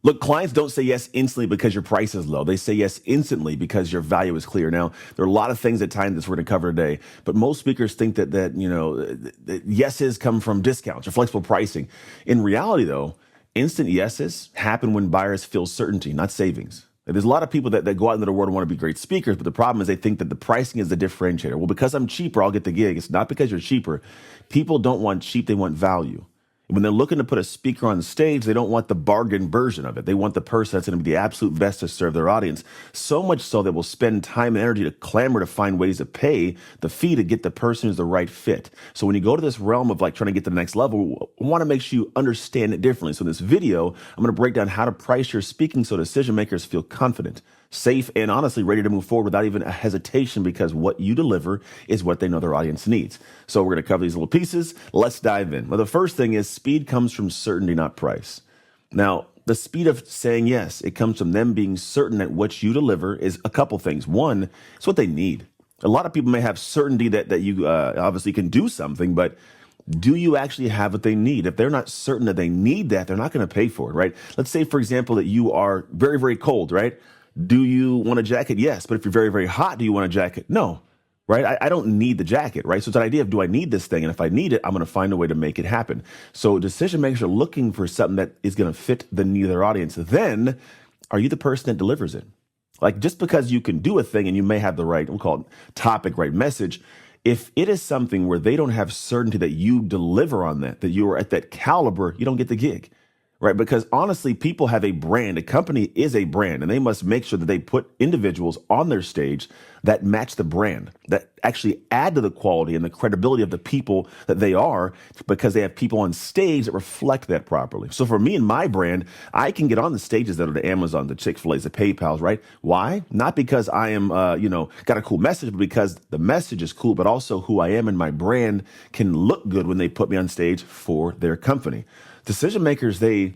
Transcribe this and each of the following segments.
Look, clients don't say yes instantly because your price is low. They say yes instantly because your value is clear. Now, there are a lot of things that tie into this we're going to cover today, but most speakers think that yeses come from discounts or flexible pricing. In reality, though, instant yeses happen when buyers feel certainty, not savings. There's a lot of people that go out into the world and want to be great speakers, but the problem is they think that the pricing is the differentiator. Well, because I'm cheaper, I'll get the gig. It's not because you're cheaper. People don't want cheap, they want value. When they're looking to put a speaker on stage, they don't want the bargain version of it. They want the person that's going to be the absolute best to serve their audience. So much so that will spend time and energy to clamor to find ways to pay the fee to get the person who's the right fit. So when you go to this realm of like trying to get to the next level, I want to make sure you understand it differently. So in this video, I'm going to break down how to price your speaking so decision makers feel confident, safe, and honestly ready to move forward without even a hesitation, because what you deliver is what they know their audience needs. So we're going to cover these little pieces. Let's dive in. Well, the first thing is speed comes from certainty, not price. Now, the speed of saying yes, it comes from them being certain that what you deliver is a couple things. One, it's what they need. A lot of people may have certainty that you obviously can do something, but do you actually have what they need? If they're not certain that they need that, they're not going to pay for it, right? Let's say, for example, that you are very, very cold, right? Do you want a jacket? Yes. But if you're very, very hot, do you want a jacket? No. Right? I don't need the jacket, right? So it's an idea of, do I need this thing? And if I need it, I'm going to find a way to make it happen. So decision makers are looking for something that is going to fit the need of their audience. Then are you the person that delivers it? Like, just because you can do a thing and you may have the right, we'll call it topic, right message, if it is something where they don't have certainty that you deliver on that you are at that caliber, you don't get the gig. Right? Because honestly, people have a brand. A company is a brand, and they must make sure that they put individuals on their stage that match the brand, that actually add to the quality and the credibility of the people that they are, because they have people on stage that reflect that properly. So for me and my brand, I can get on the stages that are the Amazon, the Chick-fil-A's, the PayPal's, right? Why? Not because I am, got a cool message, but because the message is cool, but also who I am and my brand can look good when they put me on stage for their company. Decision makers, they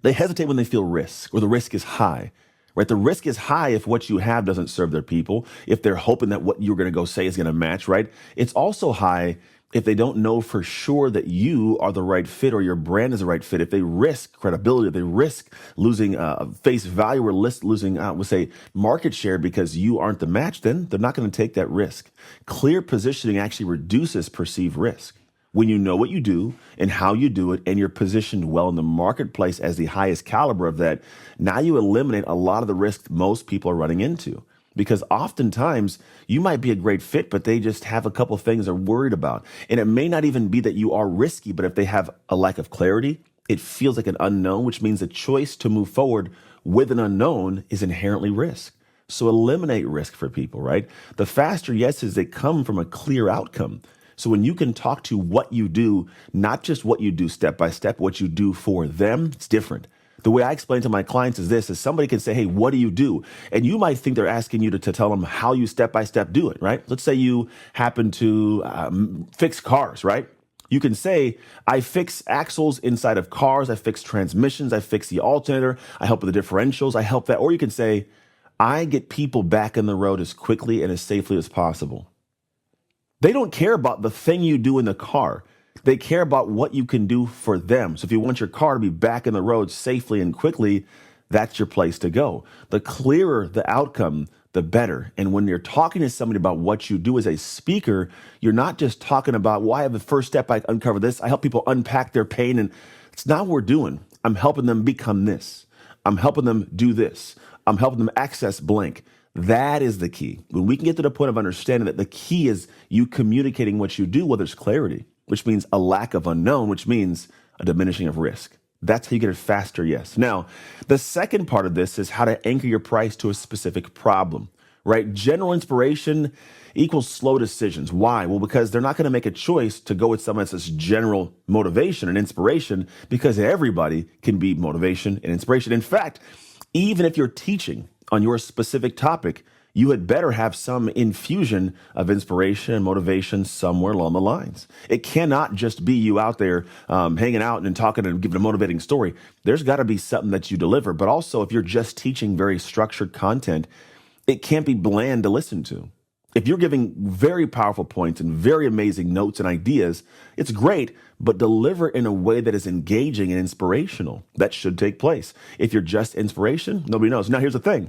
hesitate when they feel risk, or the risk is high, right? The risk is high if what you have doesn't serve their people, if they're hoping that what you're going to go say is going to match, right? It's also high if they don't know for sure that you are the right fit or your brand is the right fit. If they risk credibility, if they risk losing face value or losing, we'll say, market share because you aren't the match, then they're not going to take that risk. Clear positioning actually reduces perceived risk. When you know what you do and how you do it, and you're positioned well in the marketplace as the highest caliber of that, now you eliminate a lot of the risk most people are running into. Because oftentimes you might be a great fit, but they just have a couple things they're worried about. And it may not even be that you are risky, but if they have a lack of clarity, it feels like an unknown, which means the choice to move forward with an unknown is inherently risk. So eliminate risk for people, right? The faster yeses, they come from a clear outcome. So when you can talk to what you do, not just what you do step by step, what you do for them, it's different. The way I explain to my clients is this, is somebody can say, hey, what do you do? And you might think they're asking you to tell them how you step by step do it, right? Let's say you happen to fix cars, right? You can say, I fix axles inside of cars, I fix transmissions, I fix the alternator, I help with the differentials, I help that. Or you can say, I get people back on the road as quickly and as safely as possible. They don't care about the thing you do in the car. They care about what you can do for them. So if you want your car to be back in the road safely and quickly, that's your place to go. The clearer the outcome, the better. And when you're talking to somebody about what you do as a speaker, you're not just talking about, well, I have the first step, I uncover this. I help people unpack their pain. And it's not what we're doing. I'm helping them become this. I'm helping them do this. I'm helping them access blank. That is the key. When we can get to the point of understanding that the key is you communicating what you do, well, there's clarity, which means a lack of unknown, which means a diminishing of risk. That's how you get a faster yes. Now, the second part of this is how to anchor your price to a specific problem, right? General inspiration equals slow decisions. Why? Well, because they're not going to make a choice to go with someone that says general motivation and inspiration, because everybody can be motivation and inspiration. In fact, even if you're teaching on your specific topic, you had better have some infusion of inspiration and motivation somewhere along the lines. It cannot just be you out there hanging out and talking and giving a motivating story. There's got to be something that you deliver. But also, if you're just teaching very structured content, it can't be bland to listen to. If you're giving very powerful points and very amazing notes and ideas, it's great, but deliver in a way that is engaging and inspirational. That should take place. If you're just inspiration, nobody knows. Now, here's the thing.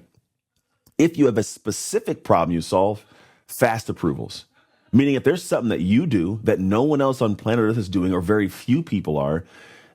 If you have a specific problem you solve, fast approvals. Meaning if there's something that you do that no one else on planet Earth is doing or very few people are,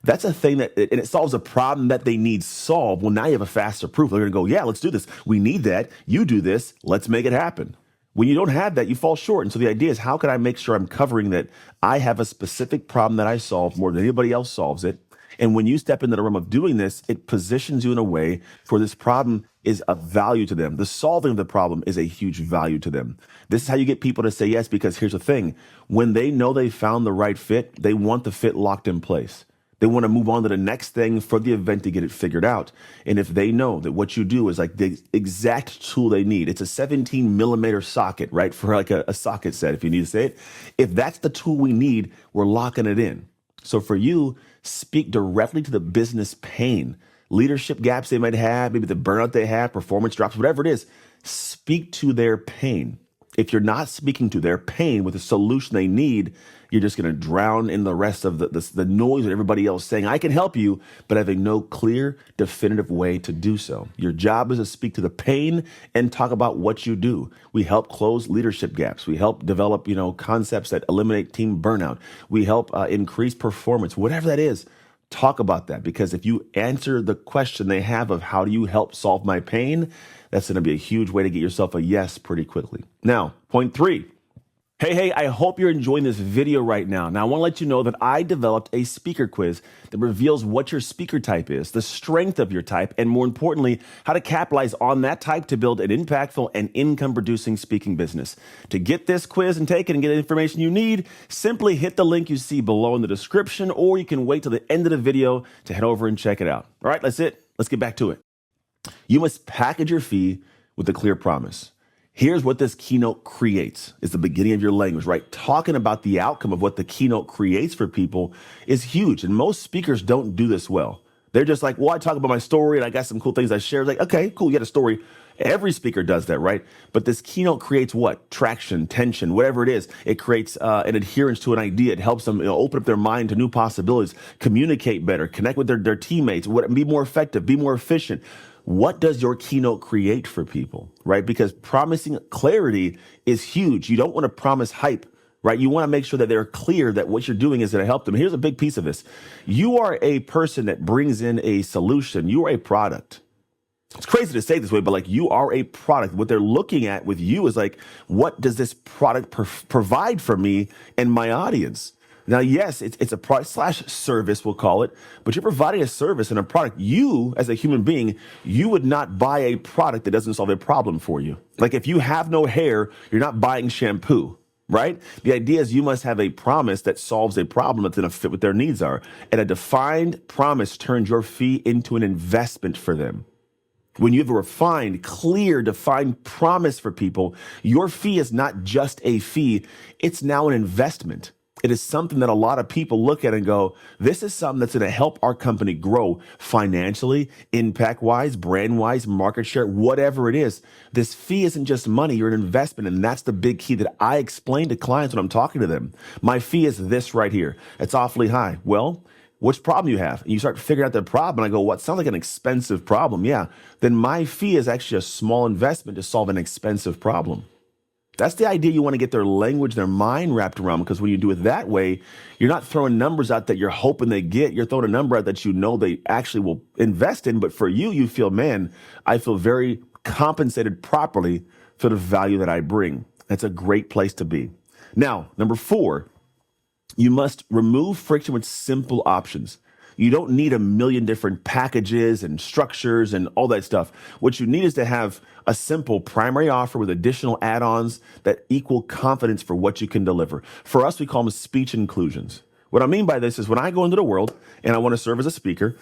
that's a thing and it solves a problem that they need solved. Well, now you have a fast approval. They're going to go, yeah, let's do this. We need that. You do this. Let's make it happen. When you don't have that, you fall short. And so the idea is, how can I make sure I'm covering that I have a specific problem that I solve more than anybody else solves it? And when you step into the realm of doing this, it positions you in a way where this problem is of value to them. The solving of the problem is a huge value to them. This is how you get people to say yes, because here's the thing. When they know they found the right fit, they want the fit locked in place. They want to move on to the next thing for the event to get it figured out. And if they know that what you do is like the exact tool they need, it's a 17 millimeter socket, right? For like a socket set, if you need to say it. If that's the tool we need, we're locking it in. So for you, speak directly to the business pain, leadership gaps they might have, maybe the burnout they have, performance drops, whatever it is. Speak to their pain. If you're not speaking to their pain with a solution they need, you're just going to drown in the rest of the noise of everybody else saying, I can help you, but having no clear, definitive way to do so. Your job is to speak to the pain and talk about what you do. We help close leadership gaps. We help develop, concepts that eliminate team burnout. We help increase performance, whatever that is. Talk about that, because if you answer the question they have of how do you help solve my pain, that's going to be a huge way to get yourself a yes pretty quickly. Now, point 3. Hey, I hope you're enjoying this video right now. Now, I want to let you know that I developed a speaker quiz that reveals what your speaker type is, the strength of your type, and more importantly, how to capitalize on that type to build an impactful and income-producing speaking business. To get this quiz and take it and get the information you need, simply hit the link you see below in the description, or you can wait till the end of the video to head over and check it out. All right, that's it. Let's get back to it. You must package your fee with a clear promise. Here's what this keynote creates. It's the beginning of your language, right? Talking about the outcome of what the keynote creates for people is huge. And most speakers don't do this well. They're just like, well, I talk about my story and I got some cool things I share. Like, okay, cool, you got a story. Every speaker does that, right? But this keynote creates what? Traction, tension, whatever it is. It creates an adherence to an idea. It helps them open up their mind to new possibilities, communicate better, connect with their teammates, be more effective, be more efficient. What does your keynote create for people, right? Because promising clarity is huge. You don't want to promise hype, right? You want to make sure that they're clear that what you're doing is going to help them. Here's a big piece of this. You are a person that brings in a solution. You are a product. It's crazy to say this way, but like, you are a product. What they're looking at with you is like, what does this product provide for me and my audience? Now, yes, it's a product / service, we'll call it, but you're providing a service and a product. You, as a human being, you would not buy a product that doesn't solve a problem for you. Like, if you have no hair, you're not buying shampoo, right? The idea is you must have a promise that solves a problem that's going to fit what their needs are. And a defined promise turns your fee into an investment for them. When you have a refined, clear, defined promise for people, your fee is not just a fee, it's now an investment. It is something that a lot of people look at and go, this is something that's going to help our company grow financially, impact-wise, brand-wise, market share, whatever it is. This fee isn't just money, you're an investment, and that's the big key that I explain to clients when I'm talking to them. My fee is this right here. It's awfully high. Well, which problem you have? And you start figuring out the problem, and I go, what sounds like an expensive problem? Yeah, then my fee is actually a small investment to solve an expensive problem. That's the idea you want to get their language, their mind wrapped around, because when you do it that way, you're not throwing numbers out that you're hoping they get. You're throwing a number out that they actually will invest in. But for you, you feel, man, I feel very compensated properly for the value that I bring. That's a great place to be. Now, number 4, you must remove friction with simple options. You don't need a million different packages and structures and all that stuff. What you need is to have a simple primary offer with additional add-ons that equal confidence for what you can deliver. For us, we call them speech inclusions. What I mean by this is when I go into the world and I want to serve as a speaker,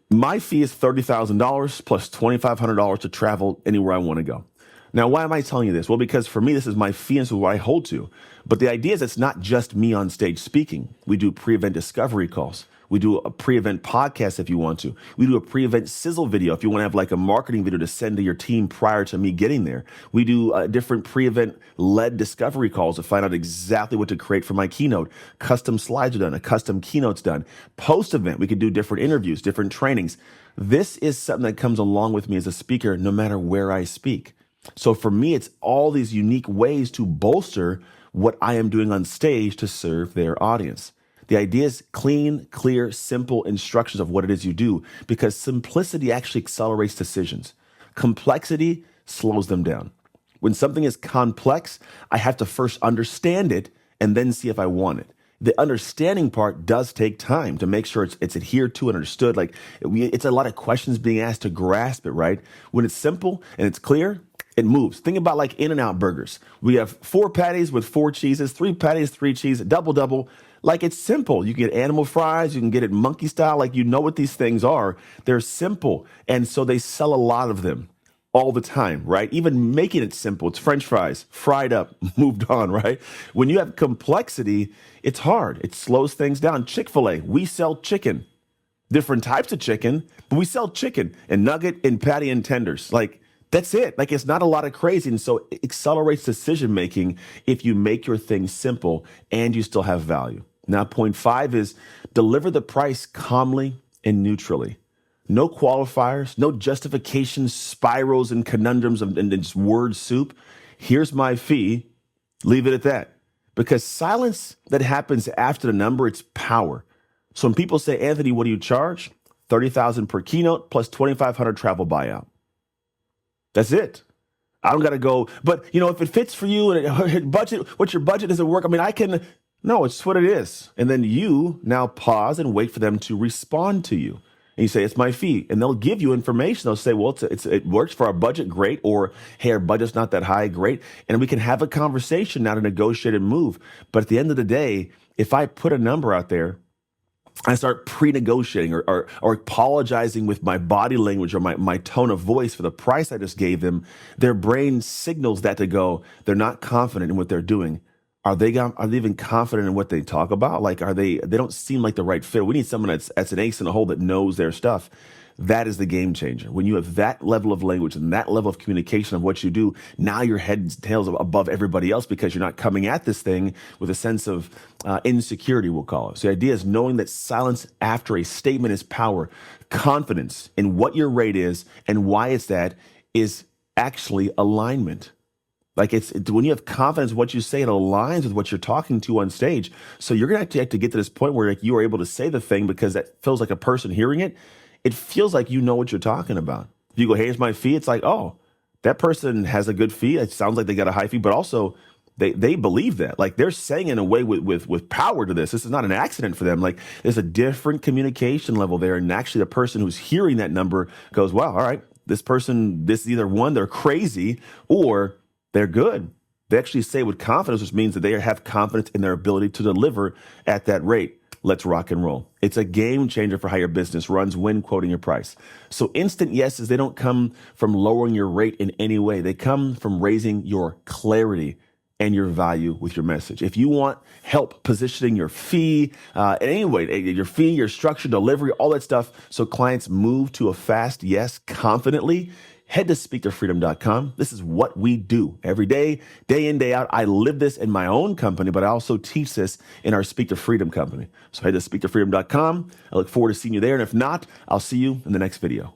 my fee is $30,000 plus $2,500 to travel anywhere I want to go. Now, why am I telling you this? Well, because for me, this is my fee and this is what I hold to. But the idea is it's not just me on stage speaking. We do pre-event discovery calls. We do a pre-event podcast if you want to. We do a pre-event sizzle video if you want to have like a marketing video to send to your team prior to me getting there. We do different pre-event led discovery calls to find out exactly what to create for my keynote. Custom slides are done, a custom keynote's done. Post-event, we could do different interviews, different trainings. This is something that comes along with me as a speaker no matter where I speak. So for me, it's all these unique ways to bolster what I am doing on stage to serve their audience. The idea is clean, clear, simple instructions of what it is you do, because simplicity actually accelerates decisions. Complexity slows them down. When something is complex, I have to first understand it and then see if I want it. The understanding part does take time to make sure it's adhered to and understood. Like it's a lot of questions being asked to grasp it, right? When it's simple and it's clear, it moves. Think about like In-N-Out burgers. We have 4 patties with 4 cheeses, 3 patties, 3 cheese, double. Like it's simple. You can get animal fries. You can get it monkey style. Like you know what these things are. They're simple. And so they sell a lot of them all the time, right? Even making it simple. It's French fries, fried up, moved on, right? When you have complexity, it's hard. It slows things down. Chick-fil-A, we sell chicken, different types of chicken, but we sell chicken and nugget and patty and tenders. Like that's it. Like it's not a lot of crazy. And so it accelerates decision-making if you make your thing simple and you still have value. Now, point 5 is deliver the price calmly and neutrally. No qualifiers, no justifications, spirals, and conundrums and just word soup. Here's my fee. Leave it at that. Because silence that happens after the number, it's power. So when people say, Anthony, what do you charge? $30,000 per keynote plus $2,500 travel buyout. That's it. I don't got to go, but if it fits for you and budget, what's your budget? Does it work? I mean, no, it's what it is. And then you now pause and wait for them to respond to you. And you say, it's my fee. And they'll give you information. They'll say, well, it works for our budget, great. Or, hey, our budget's not that high, great. And we can have a conversation now to negotiate and move. But at the end of the day, if I put a number out there, I start pre-negotiating or apologizing with my body language or my tone of voice for the price I just gave them, their brain signals that to go, they're not confident in what they're doing. Are they even confident in what they talk about? Like, they don't seem like the right fit. We need someone that's an ace in the hole that knows their stuff. That is the game changer. When you have that level of language and that level of communication of what you do, now your head and tails above everybody else because you're not coming at this thing with a sense of insecurity, we'll call it. So the idea is knowing that silence after a statement is power. Confidence in what your rate is and why it's that is actually alignment. Like it's when you have confidence in what you say, it aligns with what you're talking to on stage. So you're going to have to get to this point where like you are able to say the thing because that feels like a person hearing it. It feels like you know what you're talking about. If you go, hey, here's my fee. It's like, oh, that person has a good fee. It sounds like they got a high fee, but also they believe that. Like they're saying in a way with power to this. This is not an accident for them. Like there's a different communication level there. And actually the person who's hearing that number goes, wow, all right, this is either one, they're crazy or they're good. They actually say with confidence, which means that they have confidence in their ability to deliver at that rate. Let's rock and roll. It's a game changer for how your business runs when quoting your price. So instant yeses, they don't come from lowering your rate in any way. They come from raising your clarity and your value with your message. If you want help positioning your fee, anyway, your fee, your structure, delivery, all that stuff, so clients move to a fast yes confidently, head to speaktofreedom.com. This is what we do every day, day in, day out. I live this in my own company, but I also teach this in our Speak to Freedom company. So head to speaktofreedom.com. I look forward to seeing you there. And if not, I'll see you in the next video.